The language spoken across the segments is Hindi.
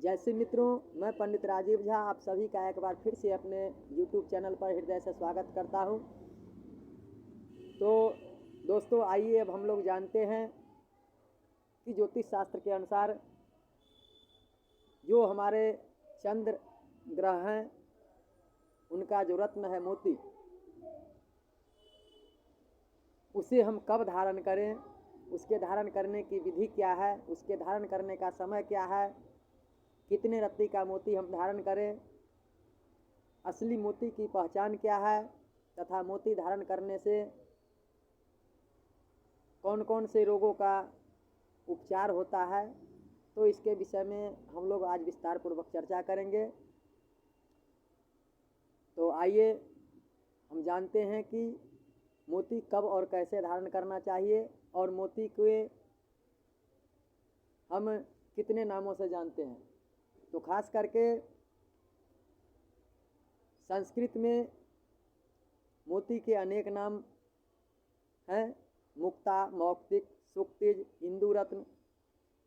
जैसे मित्रों, मैं पंडित राजीव झा आप सभी का एक बार फिर से अपने YouTube चैनल पर हृदय से स्वागत करता हूं। तो दोस्तों, आइए अब हम लोग जानते हैं कि ज्योतिष शास्त्र के अनुसार जो हमारे चंद्र ग्रह हैं उनका जो रत्न है मोती, उसे हम कब धारण करें, उसके धारण करने की विधि क्या है, उसके धारण करने का समय क्या है, कितने रत्ती का मोती हम धारण करें, असली मोती की पहचान क्या है तथा मोती धारण करने से कौन कौन से रोगों का उपचार होता है, तो इसके विषय में हम लोग आज विस्तार पूर्वक चर्चा करेंगे। तो आइए हम जानते हैं कि मोती कब और कैसे धारण करना चाहिए और मोती के हम कितने नामों से जानते हैं। तो खास करके संस्कृत में मोती के अनेक नाम हैं, मुक्ता, मौक्तिक, सुक्तिज, इंदु रत्न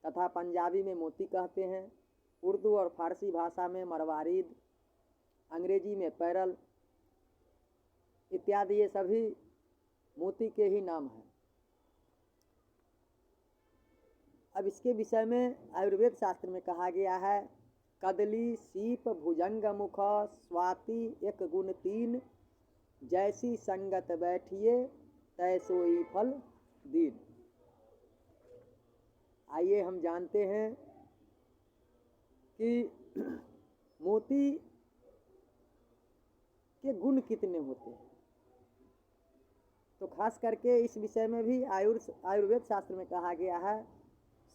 तथा पंजाबी में मोती कहते हैं। उर्दू और फारसी भाषा में मरवारीद, अंग्रेजी में पैरल इत्यादि ये सभी मोती के ही नाम हैं। अब इसके विषय में आयुर्वेद शास्त्र में कहा गया है, कदली सीप भुजंग मुख स्वाति एक गुण तीन, जैसी संगत बैठिए तैसोई फल दीन। आइए हम जानते हैं कि मोती के गुण कितने होते हैं। तो खास करके इस विषय में भी आयुर्वेद शास्त्र में कहा गया है,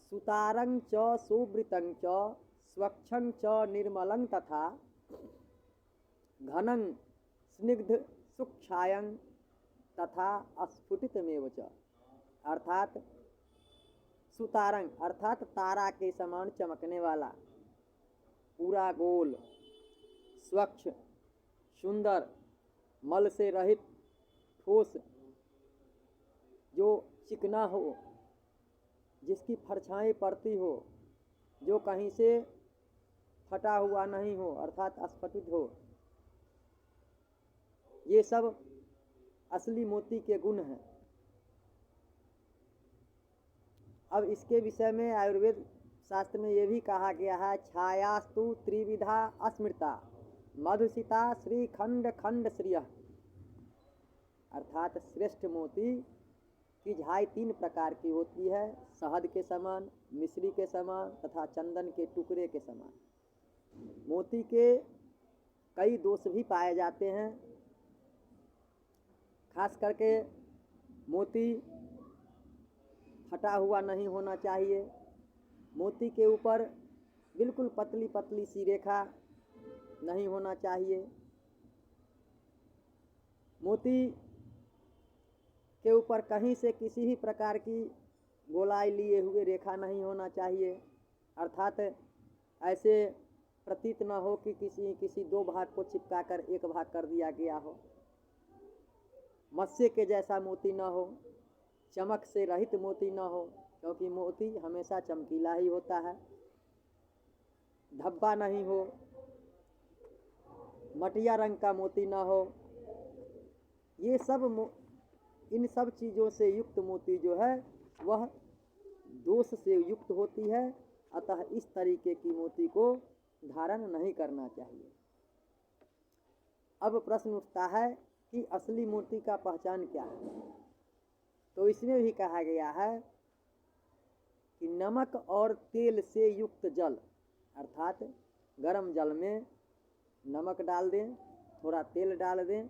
सुतारं च सुवृतं च स्वच्छं च निर्मलं तथा घनं स्निग्ध सुक्षायं तथा अस्फुटितमेव च। अर्थात सुतारंग अर्थात तारा के समान चमकने वाला, पूरा गोल, स्वच्छ, सुंदर, मल से रहित, ठोस, जो चिकना हो, जिसकी परछाई पड़ती हो, जो कहीं से फटा हुआ नहीं हो अर्थात अस्फुटित हो, ये सब असली मोती के गुण हैं। अब इसके विषय में आयुर्वेद शास्त्र में ये भी कहा गया है, छायास्तु त्रिविधा अस्मृता मधुसिता श्रीखंड खंड श्रिय। अर्थात श्रेष्ठ मोती की झाई 3 प्रकार की होती है, शहद के समान, मिश्री के समान तथा चंदन के टुकड़े के समान। मोती के कई दोष भी पाए जाते हैं। खास करके मोती फटा हुआ नहीं होना चाहिए, मोती के ऊपर बिल्कुल पतली पतली सी रेखा नहीं होना चाहिए, मोती के ऊपर कहीं से किसी भी प्रकार की गोलाई लिए हुए रेखा नहीं होना चाहिए। अर्थात ऐसे प्रतीत न हो कि किसी 2 भाग को चिपका कर 1 भाग कर दिया गया हो। मत्स्य के जैसा मोती न हो, चमक से रहित मोती न हो, क्योंकि मोती हमेशा चमकीला ही होता है। धब्बा नहीं हो, मटिया रंग का मोती न हो। ये सब इन सब चीज़ों से युक्त मोती जो है वह दोष से युक्त होती है, अतः इस तरीके की मोती को धारण नहीं करना चाहिए। अब प्रश्न उठता है कि असली मोती का पहचान क्या है। तो इसमें भी कहा गया है कि नमक और तेल से युक्त जल, अर्थात गर्म जल में नमक डाल दें, थोड़ा तेल डाल दें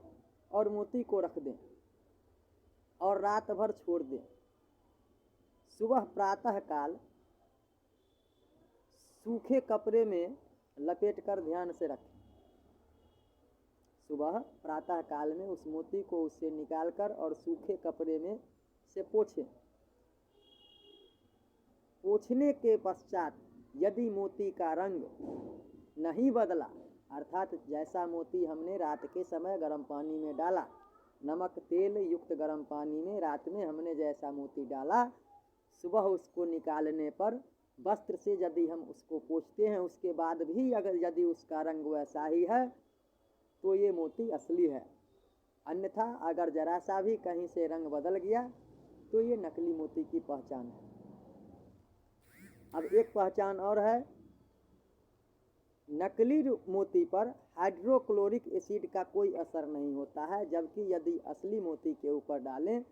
और मोती को रख दें और रात भर छोड़ दें। सुबह प्रातः काल सूखे कपड़े में लपेटकर ध्यान से रखें। सुबह प्रातः काल में उस मोती को उससे निकालकर और सूखे कपड़े में से पोछें। पोछने के पश्चात यदि मोती का रंग नहीं बदला, अर्थात जैसा मोती हमने रात के समय गर्म पानी में डाला, नमक तेल युक्त गर्म पानी में रात में हमने जैसा मोती डाला, सुबह उसको निकालने पर वस्त्र से यदि हम उसको पोंछते हैं, उसके बाद भी अगर यदि उसका रंग वैसा ही है तो ये मोती असली है। अन्यथा अगर जरा सा भी कहीं से रंग बदल गया तो ये नकली मोती की पहचान है। अब एक पहचान और है, नकली मोती पर हाइड्रोक्लोरिक एसिड का कोई असर नहीं होता है, जबकि यदि असली मोती के ऊपर डालें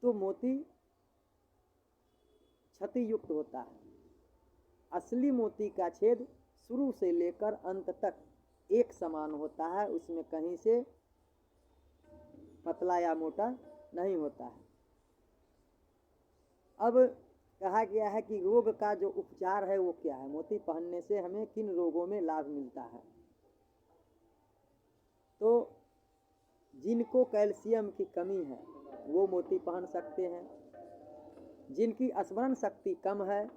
तो मोती क्षति युक्त होता है। असली मोती का छेद शुरू से लेकर अंत तक एक समान होता है, उसमें कहीं से पतला या मोटा नहीं होता है। अब कहा गया है कि रोग का जो उपचार है वो क्या है, मोती पहनने से हमें किन रोगों में लाभ मिलता है। तो जिनको कैल्शियम की कमी है वो मोती पहन सकते हैं, जिनकी स्मरण शक्ति कम है,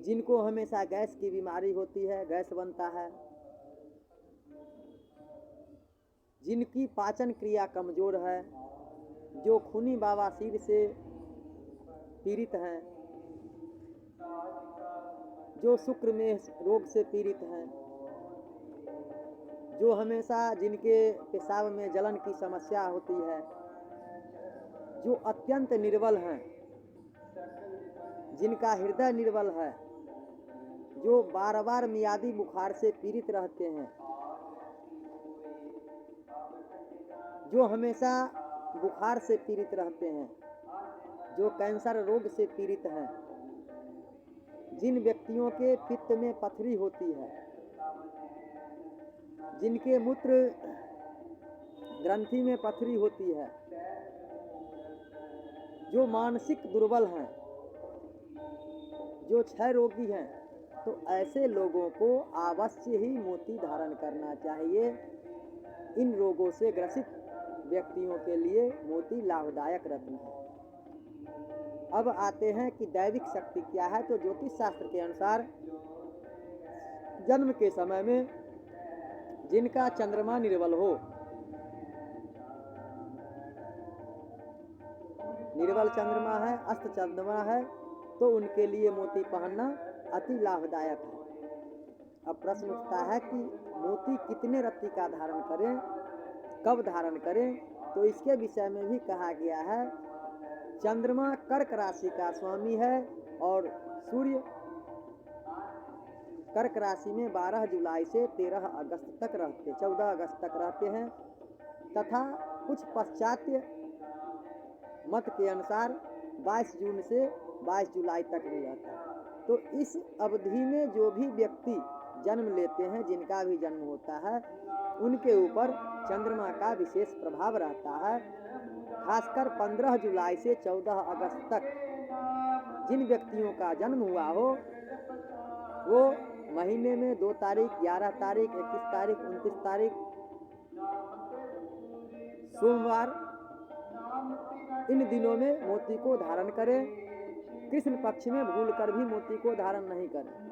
जिनको हमेशा गैस की बीमारी होती है, गैस बनता है, जिनकी पाचन क्रिया कमजोर है, जो खूनी बवासीर से पीड़ित हैं, जो शुक्र में रोग से पीड़ित हैं, जो हमेशा जिनके पेशाब में जलन की समस्या होती है, जो अत्यंत निर्बल हैं, जिनका हृदय निर्बल है, जो बार बार मियादी बुखार से पीड़ित रहते हैं, जो हमेशा बुखार से पीड़ित रहते हैं, जो कैंसर रोग से पीड़ित हैं, जिन व्यक्तियों के पित्त में पथरी होती है, जिनके मूत्र ग्रंथि में पथरी होती है, जो मानसिक दुर्बल हैं, जो क्षय रोगी हैं, तो ऐसे लोगों को अवश्य ही मोती धारण करना चाहिए। इन रोगों से ग्रसित व्यक्तियों के लिए मोती लाभदायक रत्न है। अब आते हैं कि दैविक शक्ति क्या है। तो ज्योतिष शास्त्र के अनुसार जन्म के समय में जिनका चंद्रमा निर्बल हो, निर्बल चंद्रमा है, अस्त चंद्रमा है, तो उनके लिए मोती पहनना अति लाभदायक है। अब प्रश्न उठता है कि मोती कितने रत्ती का धारण करें, कब धारण करें। तो इसके विषय में भी कहा गया है, चंद्रमा कर्क राशि का स्वामी है और सूर्य कर्क राशि में 12 जुलाई से 13 अगस्त तक रहते, 14 अगस्त तक रहते हैं, तथा कुछ पाश्चात्य मत के अनुसार 22 जून से 22 जुलाई तक भी रहता है। तो इस अवधि में जो भी व्यक्ति जन्म लेते हैं, जिनका भी जन्म होता है, उनके ऊपर चंद्रमा का विशेष प्रभाव रहता है। खासकर 15 जुलाई से 14 अगस्त तक जिन व्यक्तियों का जन्म हुआ हो, वो महीने में 2 तारीख, 11 तारीख, 21 तारीख, 29 तारीख, सोमवार, इन दिनों में मोती को धारण करें। कृष्ण पक्ष में भूलकर भी मोती को धारण नहीं करें।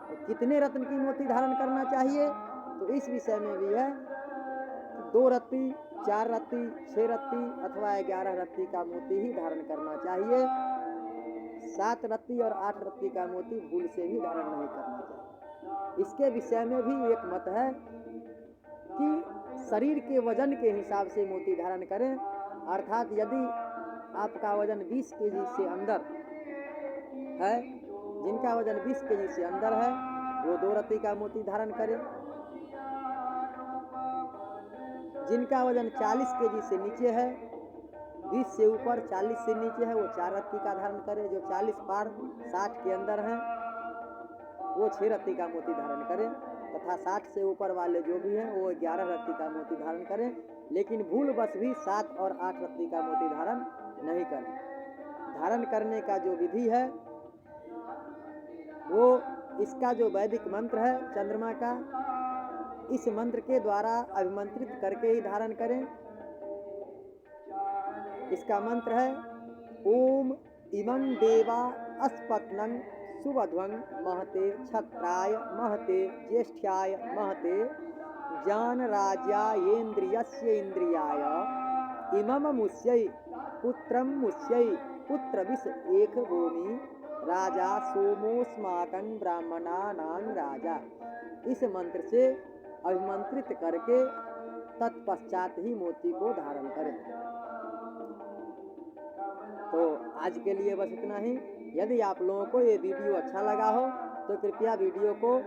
तो कितने रत्न की मोती धारण करना चाहिए, तो इस विषय में भी है कि 2 रत्ती, 4 रत्ती, 6 रत्ती अथवा 11 रत्ती का मोती ही धारण करना चाहिए। 7 रत्ती और 8 रत्ती का मोती भूल से भी धारण नहीं करना चाहिए। इसके विषय में भी एक मत है कि शरीर के वजन के हिसाब से मोती धारण करें। अर्थात यदि आपका वजन 20 केजी से अंदर है, जिनका वजन 20 केजी से अंदर है, वो 2 रत्ती का मोती धारण करें। जिनका वजन 40 केजी से नीचे है, 20 से ऊपर 40 से नीचे है, वो 4 रत्ती का धारण करें। जो 40 पार 60 के अंदर हैं, वो 6 रत्ती का मोती धारण करें, तथा 60 से ऊपर वाले जो भी हैं वो 11 रत्ती का मोती धारण करें। लेकिन भूलवश भी 7 और 8 रत्ती का मोती धारण नहीं करें। धारण करने का जो विधि है, वो इसका जो वैदिक मंत्र है चंद्रमा का, इस मंत्र के द्वारा अभिमंत्रित करके ही धारण करें। इसका मंत्र है, ओम इमं देवा अस्पत्नं सुवध्वं महते क्षत्राय महते ज्येष्ठ्याय महते जानराज्यायेन्द्रियस्य इन्द्रियाय इमं मुष्यै पुत्रं मुष्यै पुत्र विष एक भूमि राजा सोमोस्माकं ब्राह्मणानां राजा। इस मंत्र से अभिमंत्रित करके तत्पश्चात ही मोती को धारण करें। तो आज के लिए बस इतना ही। यदि आप लोगों को ये वीडियो अच्छा लगा हो तो कृपया वीडियो को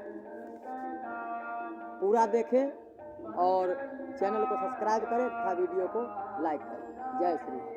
पूरा देखें और चैनल को सब्सक्राइब करें तथा वीडियो को लाइक करें। जय श्री राम।